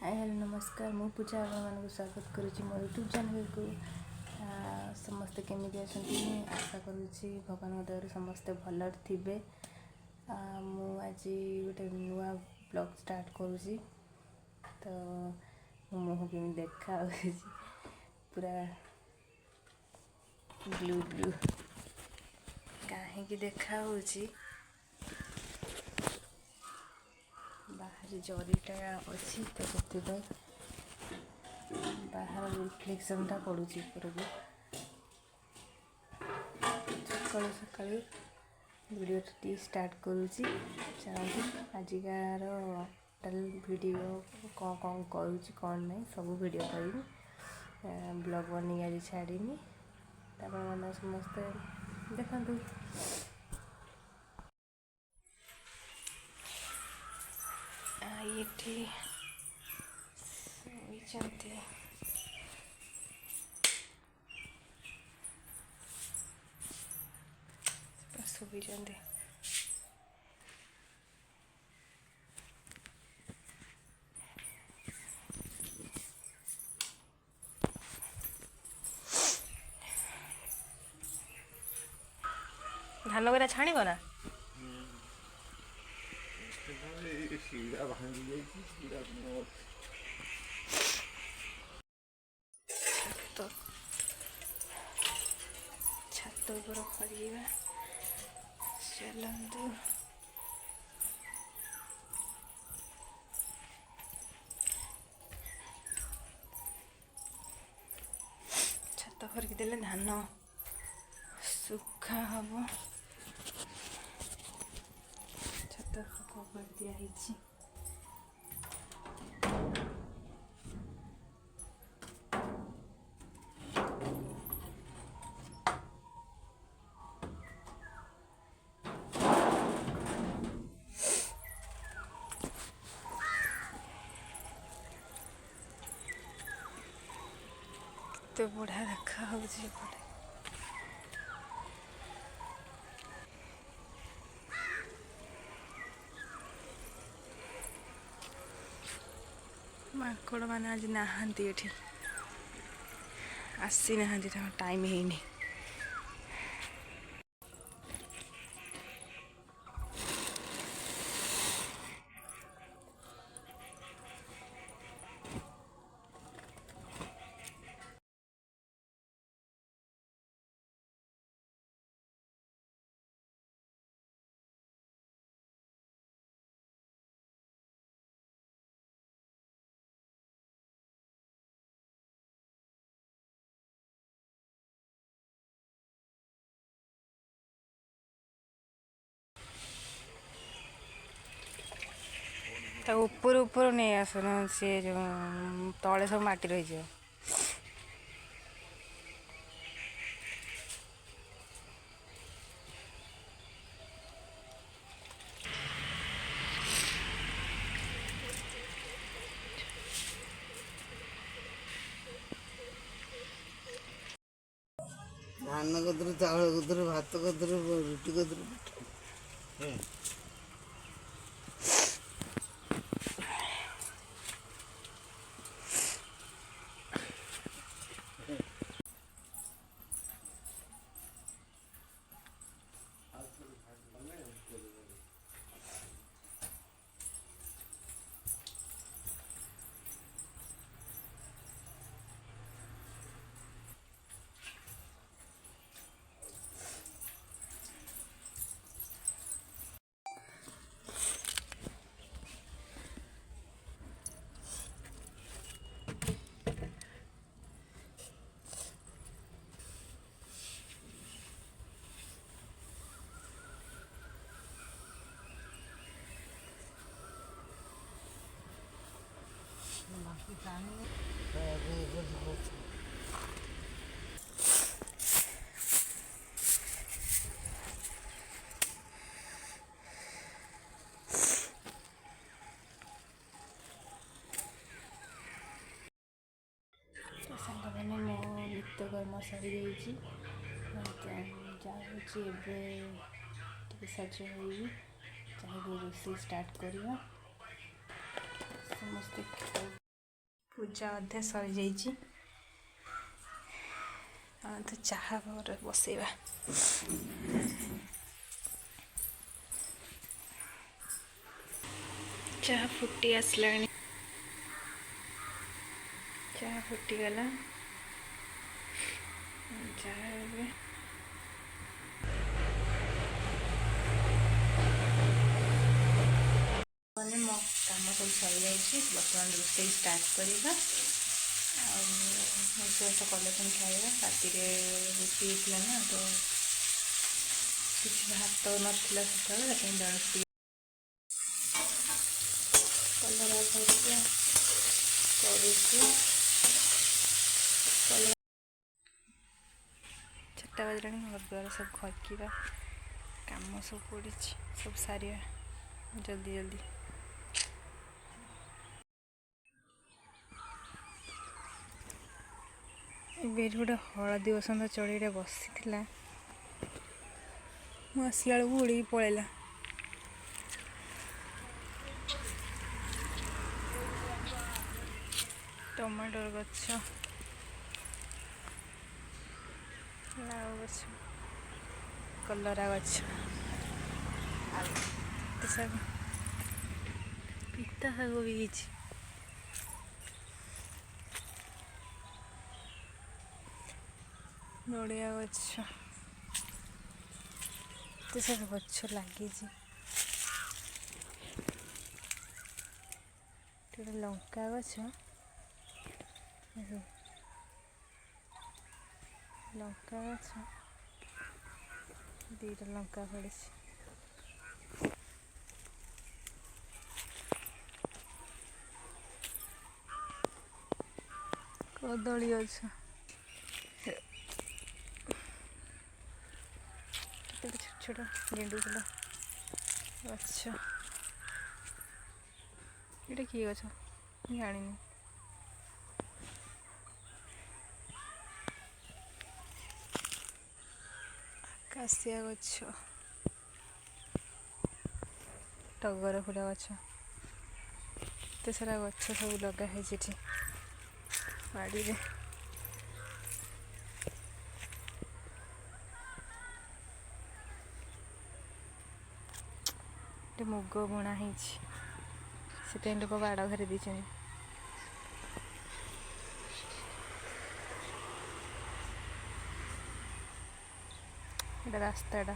Hi hello नमस्कार मु पूजा आपको स्वागत करुच्ची मो यूट्यूब चैनल को समस्ते केमी अच्छा आशा करुच्ची भगवान दया समस्ते भल थे मु आज गोटे नुआ ब्लॉग स्टार्ट करुच्ची तो मुह केमी देखा पूरा ब्लू ब्लू कहीं देखा बाहर जरीटा अच्छी तो से बाहर रिफ्लेक्शनटा पड़ू उपरकू सकालू सकालू वीडियो स्टार्ट करुच्ची चलते आजिकार टोटल वीडियो कौन कौन करुच्ची कौन नहीं सब वीडियो करी ब्लॉग बनी आज छाड़ीनी मैंने समस्ते देखु ये ଶୋଇଛନ୍ତି ଧାନ ଗୁରା ଛାଣିବ ନା ଛାତ ଉପରେ ଖଡ଼ିବା चलतु छात खरिकी देले धान सुखा हम छात कवर दिखाई तो बढ़िया देखा माकड़ मैंने आज नहांती ये आसी ना टाइम है ऊपर ऊपर नहीं आसन सी जो तले सब माटी रही जाए धान कदर चावल कदर भात कदर रुटी कदर मैंने मो नित्यकर्म सरी जाऊँगी सज हो चाहिए रोषे स्टार्ट करवा समस्ते ପୂଜା ଅଧେ ସରିଯାଇଛି। ଆମେ ତ ଚାହା ପରେ ବସେଇବା। ଚାହା ଫୁଟି ଆସିଲାଣି। ଚାହା ଫୁଟିଗଲା। ଚାହା ଏବେ ମାନେ ମୋ କାମ ସବୁ ସରିଯାଇଛି। ବର୍ତ୍ତମାନ ରୋଷେଇ ଷ୍ଟାର୍ଟ କରିବା। ଆଉ ରୋଷେଇବାସ କଲେ ପୁଣି ଖାଇବା। ରାତିରେ ରୁଟି ହେଇଥିଲା ନା, ତ କିଛି ଭାତ ନଥିଲା ସେତେବେଳେ, ସେଥିପାଇଁ ଜଣେ କଲରା ଭଜା କରୁଛି। 4ଟା ବାଜିଲାଣି। ଘର ଦ୍ୱାର ସବୁ ଖରିକିବା କାମ ସବୁ ପଡ଼ିଛି, ସବୁ ସାରିବା ଜଲ୍ଦି ଜଲ୍ଦି। ଏବେ ଏଠି ଗୋଟେ ହଳଦୀ ବସନ୍ତ ଚଢ଼େଇଟେ ବସିଥିଲା। ମୁଁ ଆସିଲା ବେଳକୁ ଉଡ଼ିକି ପଳେଇଲା। ଟମାଟର ଗଛ, ଲାଉ ଗଛ, କଲରା ଗଛ, ଶାଗ, ପିତା ଶାଗ ବି ହେଇଛି। ନଡ଼ିଆ ଗଛ, ଏତେ ସବୁ ଗଛ ଲାଗିଛି। ଗୋଟେ ଲଙ୍କା ଗଛ, ଲଙ୍କା ଗଛ, 2ଟା ଲଙ୍କା ଫଳିଛି। କଦଳୀ ଗଛ, କେତେ ଛୋଟ ଛୋଟ ଗେଣ୍ଡୁ ଫୁଲ ଗଛ। ଏଇଟା କି ଗଛ ମୁଁ ଜାଣିନି। ଆକାଶିଆ ଗଛ, ଟଗର ଫୁଲ ଗଛ, ଏତେ ସାରା ଗଛ ସବୁ ଲଗା ହେଇଛି ଏଠି ବାଡ଼ିରେ। ଗୋଟେ ମୁଗ ବୁଣା ହେଇଛି, ସେଥିପାଇଁ ଲୋକ ବାଡ଼ ଘରେ ଦେଇଛନ୍ତି। ଏଇଟା ରାସ୍ତାଟା।